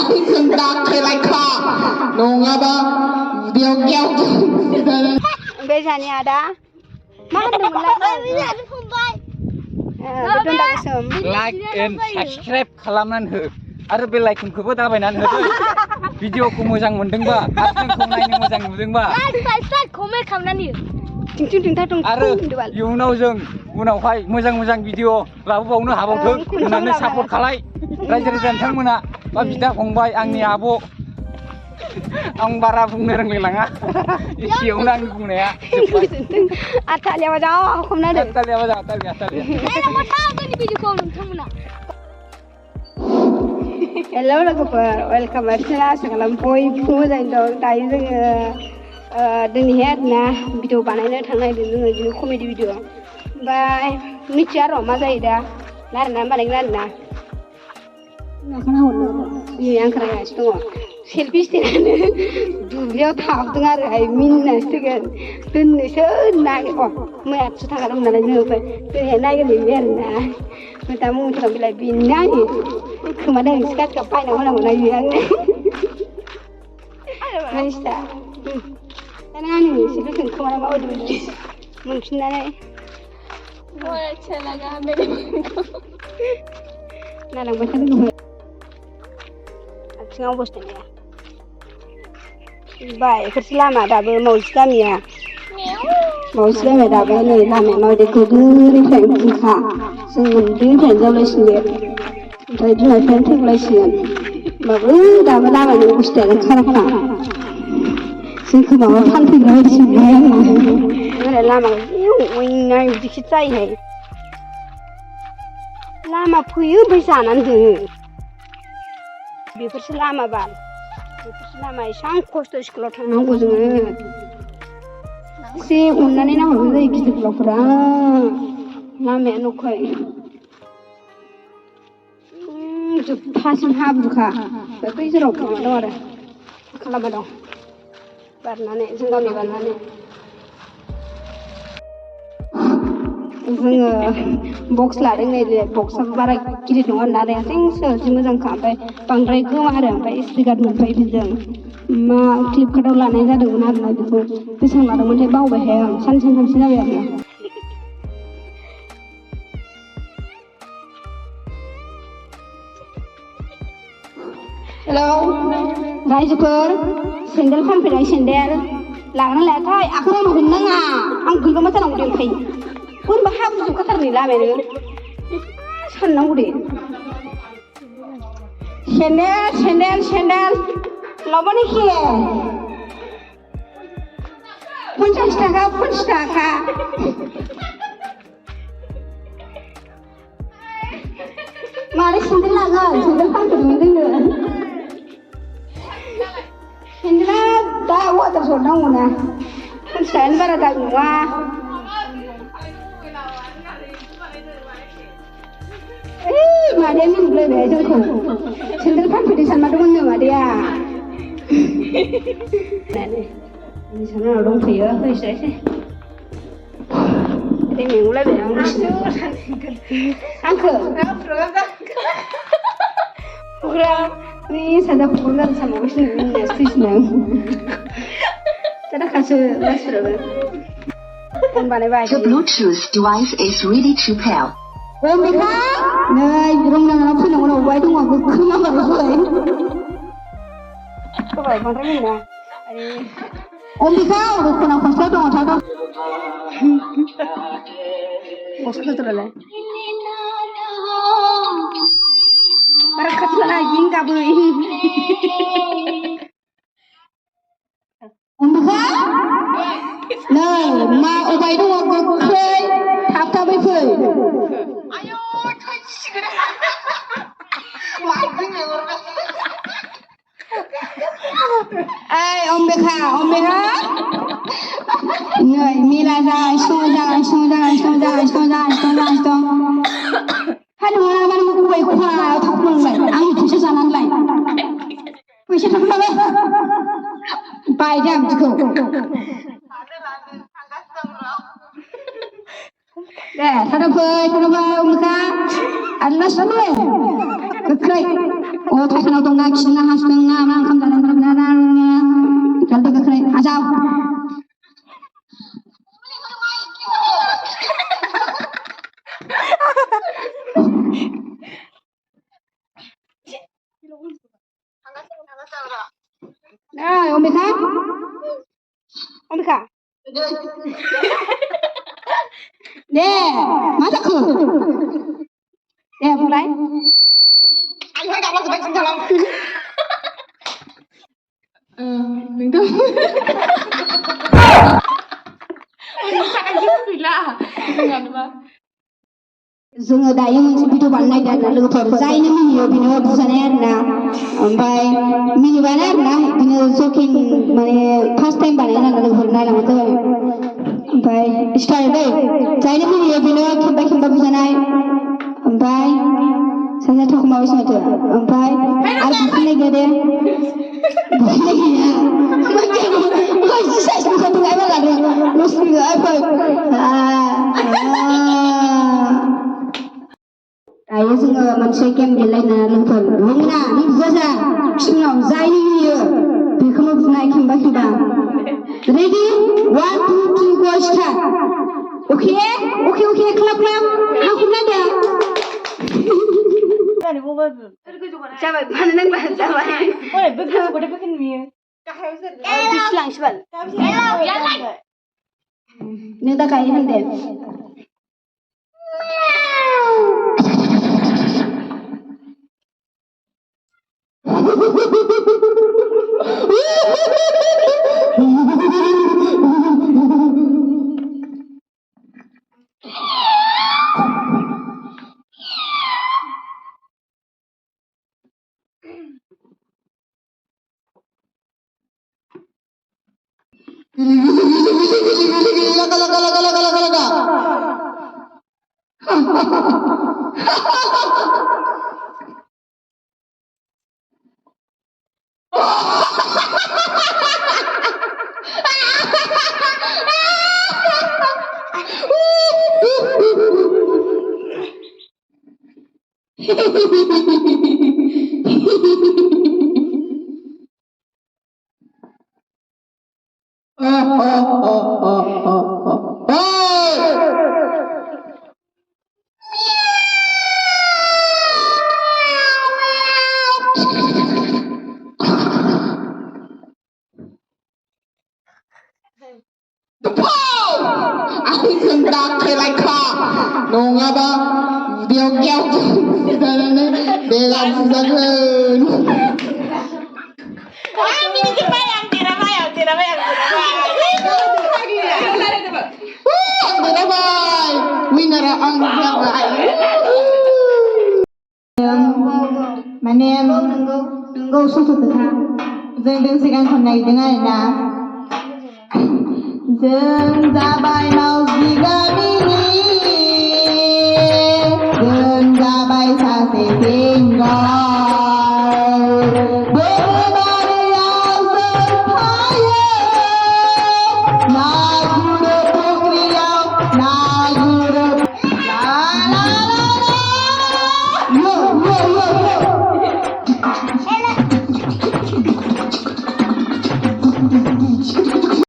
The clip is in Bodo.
hendak celaka nङाबा uदैयाव गेव बे जानि आदा मा होनदोंमोनलाय बेदन दागोसोम लाइक एन्ड साबस्क्राइब खालामनानै हो आरो बेल आइकनखौबो दाबायनानै होदो भिडिअखौ मोजां मोनदोंबा आरो जोंखौ नायनो मोजां नुदोंबा कमेन्ट खालामनानै आरो इयुनाव जों उनावहाय मोजां भिडिअ लाबोबावनो हाबावथों होननानै सापर्ट खालाय रायजो राजा नोंथांमोना बा बिदा फंबाय आंनि आब' आं बारा बुंनो रोंलायलाङा एसेयावनो आंनि बुंनाया जोब्बाय आतालिया मोजां हमना दोन आतालिया मोजां आतालिया हेलौ लोगोफोर वेलकाम बाक टु आसा खालाम बयबो मोजाङै दं दायो जोङो दिनैहाय आरोना भिडिअ बानायनो थांनायदों जोङो बिदिनो कमेडि भिडिअ ओमफ्राय मिथिया र' मा जायो दा रायलायनानै बानायगोन आरोना आं खोनागासिनो दङ सेल्फि स्टेनानो दुब्लियाव थाबदों आरोहाय मिनिनांसिगोन दोननोसो नागिर मैयासो थांगादोंमोन नालाय जोङो ओमफ्राय दिनैहाय नागिरहैबाय आरोना दा मुंफोराव बिलाय बेनो आंनि खोमा दा सिखाथियाव बायना होनांगौना बियो आंनो मानसिया दाना आंनि सेल्फिखौ खोमा माबायदि मोनफिननानै नालांबाय थादों आथिङाव बस्थाय गैया बाय बेफोरसो लामा दाबो मावजि गामिया दाबो नै लामाया माबायदि गोदोनिफ्राय बुखा जों उन्दैनिफ्रायनो जावलायसिनो ओमफ्राय बिमा बिफायानो थैगुलायसिगोन होमबाबो दाबो लामानि बुस्थुआनो खाराखा जोंखौ माबा फानफैग्रा बायदि मोनबाय आङो लामा बिदिखि जायोहाय लामा फैयो ओमफ्राय जानानै दोङो बेफोरसो लामा बाल बेफोरसो लामा एसां खस्थ' स्कुलाव थांनांगौ जोङो एसे अननानै नाहरगौ जायो गिदिर गोलावफोरा लामाया न'खाय जोबथासिम हाब्रुखा बै जेराव माबा दं आरो लामा दं बारनानै जों गामि बारनानै जोङो बक्स लादों नै बक्सआबो बारा गिदिर नङा नालाय जोंसो जि मोजांखा ओमफ्राय बांद्राय गोमा आरो ओमफ्राय एसडि कार्ड मोनबाय बेजों मा फ्लिपकार्टआव लानाय जादोंमोन आरोना बेखौ बेसेबां लादोंमोनथाय बावबायहाय आं साननै सानथामसो जाबाय आरो हेलौ रायजोफोर सेन्देल फानफैनाय सेन्देल लागोना लायाथाय आखाइ आंनाव हमनो नाङा आं गोलगामा जानांगौ दे ओमफ्राय बोरैबा हाब्रु जोबखाथारनै लामायानो साननांगौ दे सेन्देल लाबानोखि 50 थाखा मारै सेन्देल लागोन सेन्देल फानफैदोंमोन जोङो सेन्देला दा वाटार हरनांगौना 50 थाखायानो बारा दाम नङा मादैया मिनिलायबाय जोंखौ सेन्देल फानफैदों सानमारदोंमोननो मादैया सानाव दंफैयो फैसायसै मेंगुलायबाय आं आंखो नि सादा क'क्राझार सानबावगासिनो मिनिना स्टेसनाव दाखासो मानसिफोराबो फन बानायबाय The Bluetooth device is ready to pair. Ambika नै रंनाङा फैनांगौ अबाय दङ गोख्रों माबाबाय सबाय बांद्राय मिनिना अम्बिका दख'ना खस्लायाव दङ थाथ' गस्लाफोरालाय बारा खाथिला गिं गाबै अम्बिका नै मा अबाय दङ गोख्रै थाबै फै Ey, Ombeka, नै मेला जागासिनो हादों मानो अबाय खनायाव थाबनांलाय आंनि फैसा जानानैलाय फैसा थाबनांलाय बायदों आं बिदिखौ दे थादों फै अम्बिका आरो लासै गोख्रै फायखानाव दंना खिदोंना हासुदोंना मा ओंखाम जादों गालदै गाखोनाय आजाव Omika deh masa ku deh mulai anh hơi đọc là bánh xanh lắm đừng đâu जोङो दायो मोनसे भिडिअ बानायनाय आरोना लोगोफोर जायनो मिनियो बिनो बुजानाय आरोना ओमफ्राय मिनिबानो आरोना बिदिनो जकिं माने फार्स्ट टाइम बानायनाय आरोना लोगोफोर नायलांबानो जाबाय ओमफ्राय स्टार्ट दै जायनो मिनियो बिनो खेबा बुजानाय ओमफ्राय सानजा थाखो माबायसो माथो ओमफ्राय आरो बुफिननाय गैया दे बुफिननाय गैया मानसि साइसनि साथो गायबा लादों लसनिखौ फै दायो जोङो मोनसे गेम गेलेलायना लोगोफोर रोङा नों बुजा फिल्माव जायनो होयो बेखौनो बुनाय खेबा रेडि 1 2 3 गो स्टार्ट अके क्लाप हाखौ नायदो जाबाय मानो नांला जाबाय बिसिलांसोबाल नों दा गायनो होनदे anh không đạt thì lại khó nongaba điều keo để làm dân hơn winner ang माने नोंगौ सैथो खोथा जों दोंसे गान खननो नागिरदों आरोना जों जाबाय मावजि गामि